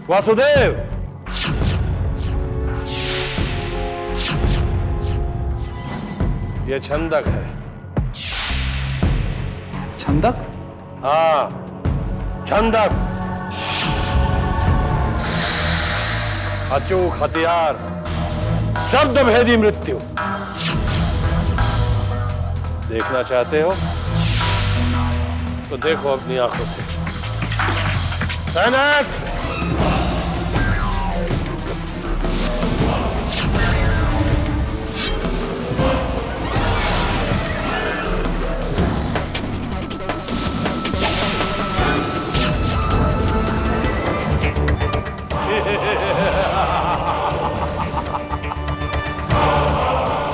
वासुदेव, ये छंदक है। छंदक? हाँ, छंदक, अचूक हथियार, शब्द भेदी मृत्यु। देखना चाहते हो तो देखो अपनी आंखों से। सैनिक,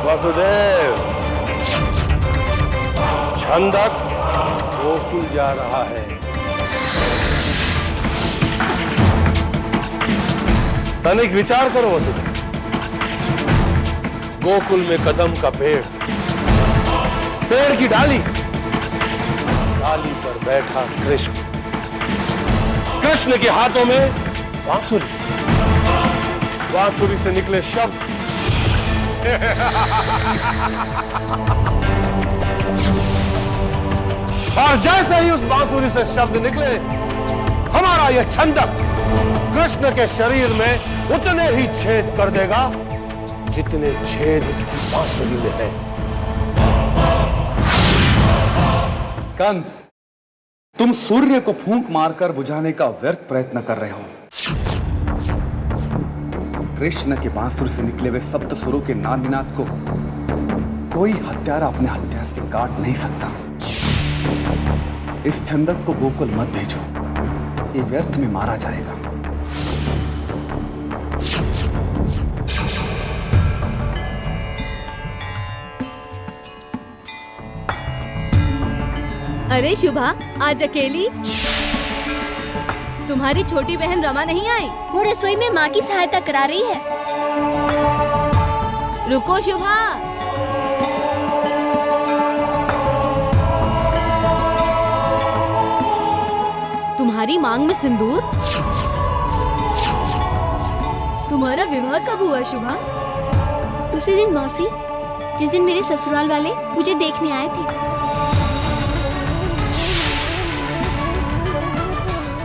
वासुदेव, छंदक गोकुल जा रहा है। तनिक विचार करो वसुदेव। गोकुल में कदम का पेड़, पेड़ की डाली, डाली पर बैठा कृष्ण, कृष्ण के हाथों में बांसुरी, बांसुरी से निकले शब्द। और जैसे ही उस बांसुरी से शब्द निकले, हमारा यह छंदक कृष्ण के शरीर में उतने ही छेद कर देगा जितने छेद उसकी बांसुरी में है। कंस, तुम सूर्य को फूंक मारकर बुझाने का व्यर्थ प्रयत्न कर रहे हो। कृष्ण के बांसुरी से निकले हुए सप्त सुरों के नाद निनाद को कोई हत्यारा अपने हथियार से काट नहीं सकता। इस छंदक को गोकुल मत भेजो, ये व्यर्थ में मारा जाएगा। अरे शुभा, आज अकेली? तुम्हारी छोटी बहन रमा नहीं आई? वो रसोई में माँ की सहायता करा रही है। रुको शुभा। तुम्हारी मांग में सिंदूर? तुम्हारा विवाह कब हुआ शुभा? उसी दिन मौसी, जिस दिन मेरे ससुराल वाले मुझे देखने आए थे।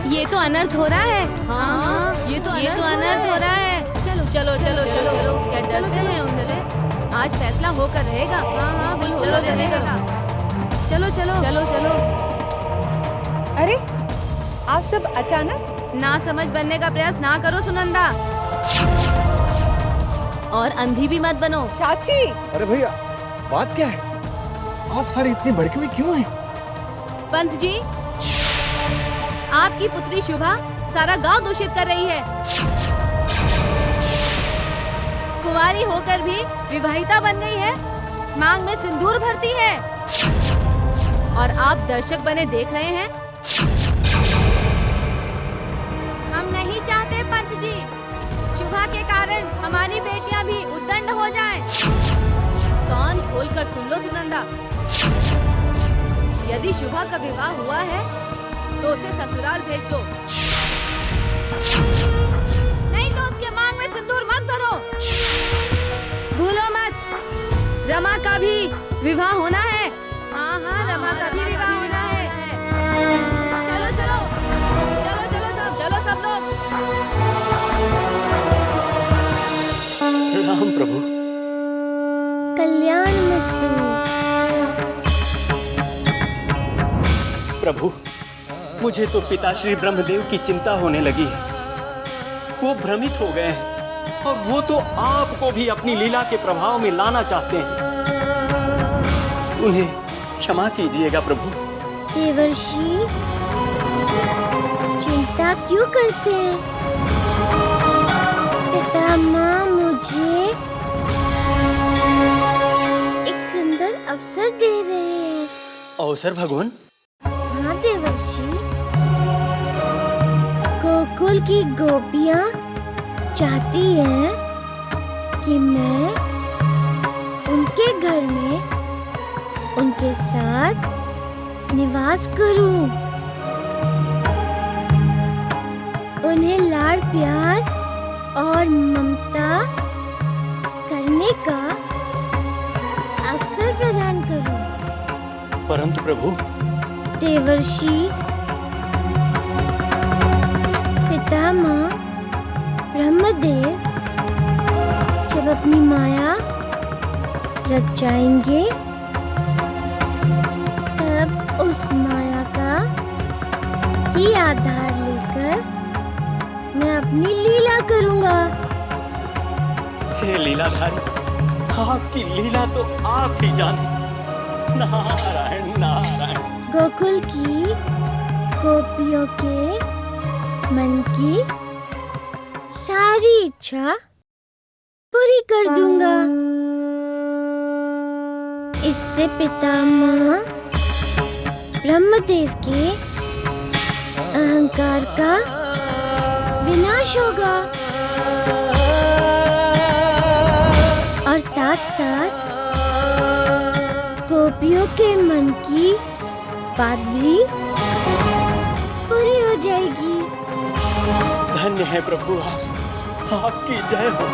ये तो अनर्थ हो रहा है। हाँ, ये तो अनर्थ हो रहा है। चलो चलो चलो चलो चलो, क्या डरते हैं उनसे? आज फैसला होकर रहेगा। हाँ बिल्कुल, चलो जल्दी करो। चलो चलो चलो चलो। अरे आप सब अचानक? ना समझ बनने का प्रयास ना करो सुनंदा, और अंधी भी मत बनो। चाची, अरे भैया, बात क्या है? आप सारी इतनी भड़की हुई क्यों हैं? पंत जी, आपकी पुत्री शुभा सारा गांव दूषित कर रही है। कुंवारी होकर भी विवाहिता बन गई है, मांग में सिंदूर भरती है, और आप दर्शक बने देख रहे हैं। हम नहीं चाहते पंत जी, शुभा के कारण हमारी बेटियां भी उद्दंड हो जाएं। कान खोलकर सुन लो सुनंदा, यदि शुभा का विवाह हुआ है तो उसे ससुराल भेज दो, नहीं तो उसके मांग में सिंदूर मत भरो। भूलो मत, रमा का भी विवाह होना है। हाँ हाँ, रमा का भी विवाह होना है। चलो चलो चलो चलो सब लोग। राम प्रभु। कल्याण मस्तु। प्रभु, मुझे तो पिताश्री ब्रह्मदेव की चिंता होने लगी है। वो भ्रमित हो गए हैं और वो तो आपको भी अपनी लीला के प्रभाव में लाना चाहते हैं। उन्हें क्षमा कीजिएगा प्रभु। देवर्षि, चिंता क्यों करते हैं? पितामह मुझे एक सुंदर अवसर दे रहे हैं। अवसर भगवान? हाँ देवर्षि, गोकुल की गोपियाँ चाहती हैं कि मैं उनके घर में उनके साथ निवास करूं, उन्हें लाड़ प्यार और ममता करने का अवसर प्रदान करूं। परंतु प्रभु, देवर्षि पितामह ब्रह्मदेव जब अपनी माया रचाएंगे तब उस माया का ही आधार लेकर मैं अपनी लीला करूंगा। हे लीलाधारी, आपकी लीला तो आप ही जाने। नारायण नारायण। गोकुल की गोपियों के मन की सारी इच्छा पूरी कर दूंगा। इससे पितामह ब्रह्मदेव के अहंकार का विनाश होगा और साथ साथ गोपियों के मन की बात भी पूरी हो जाएगी। धन्य है प्रभु आप, आपकी जय हो।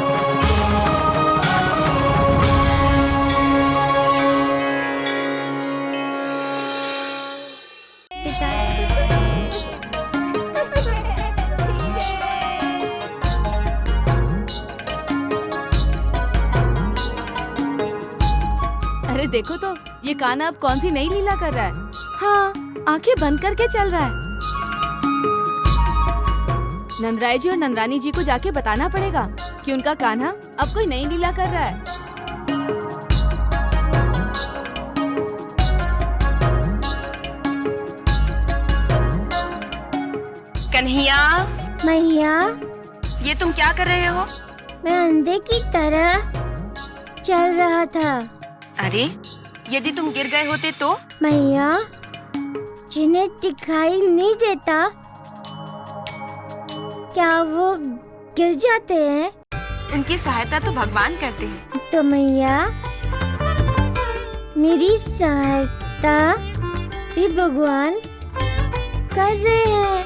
अरे देखो तो ये कान्हा अब कौन सी नई लीला कर रहा है। हाँ, आंखें बंद करके चल रहा है। नंदराय जी और नंदरानी जी को जाके बताना पड़ेगा कि उनका कान्हा अब कोई नई लीला कर रहा है। कन्हैया, मैया, ये तुम क्या कर रहे हो? मैं अंधे की तरह चल रहा था। अरे, यदि तुम गिर गए होते तो? मैया, जिन्हें दिखाई नहीं देता क्या वो गिर जाते हैं? उनकी सहायता तो भगवान करते हैं। तो मैया, मेरी सहायता भी भगवान कर रहे हैं।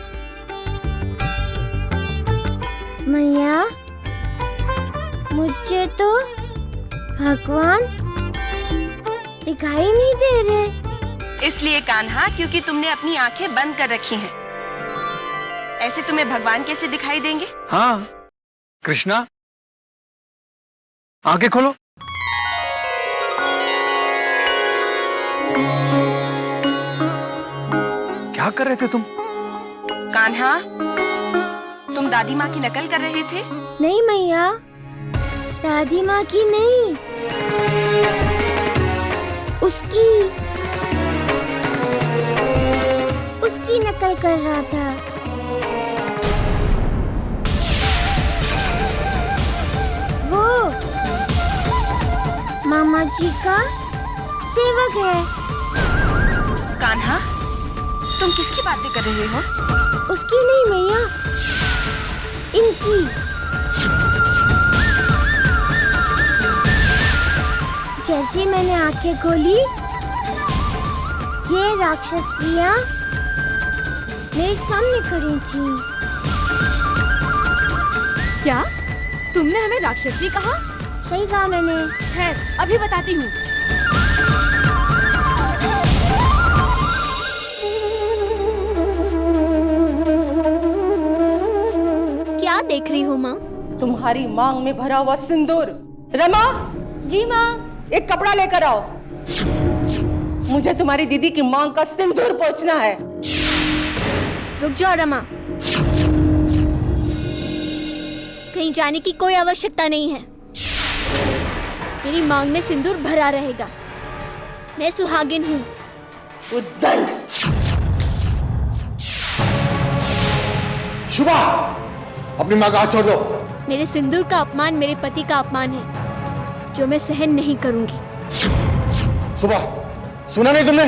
मैया, मुझे तो भगवान दिखाई नहीं दे रहे। इसलिए कान्हा, क्योंकि तुमने अपनी आंखें बंद कर रखी हैं। ऐसे तुम्हें भगवान कैसे दिखाई देंगे? हाँ कृष्णा, आंखें खोलो। क्या कर रहे थे तुम? कान्हा, तुम दादी माँ की नकल कर रहे थे? नहीं मैया, दादी माँ की नहीं, उसकी नकल कर रहा था। वो मामा जी का सेवक है। कान्हा, तुम किसकी बातें कर रहे हो? उसकी नहीं मैया, इनकी। जैसे मैंने आंखें खोली, ये राक्षसियाँ मेरे सामने खड़ी थी। क्या तुमने हमें राक्षसी कहा? सही कहा मैंने। खैर, अभी बताती हूँ। क्या देख रही हो माँ? तुम्हारी मांग में भरा हुआ सिंदूर। रमा, जी माँ। एक कपड़ा लेकर आओ। मुझे तुम्हारी दीदी की मांग का सिंदूर पोंछना है। रुक जाओ रमा, कहीं जाने की कोई आवश्यकता नहीं है। मेरी मांग में सिंदूर भरा रहेगा। मैं सुहागिन हूँ। उद्दंड। शुभा, अपनी माँ का हाथ छोड़ दो। मेरे सिंदूर का अपमान मेरे पति का अपमान है, जो मैं सहन नहीं करूंगी। सुबह, सुना नहीं तुमने?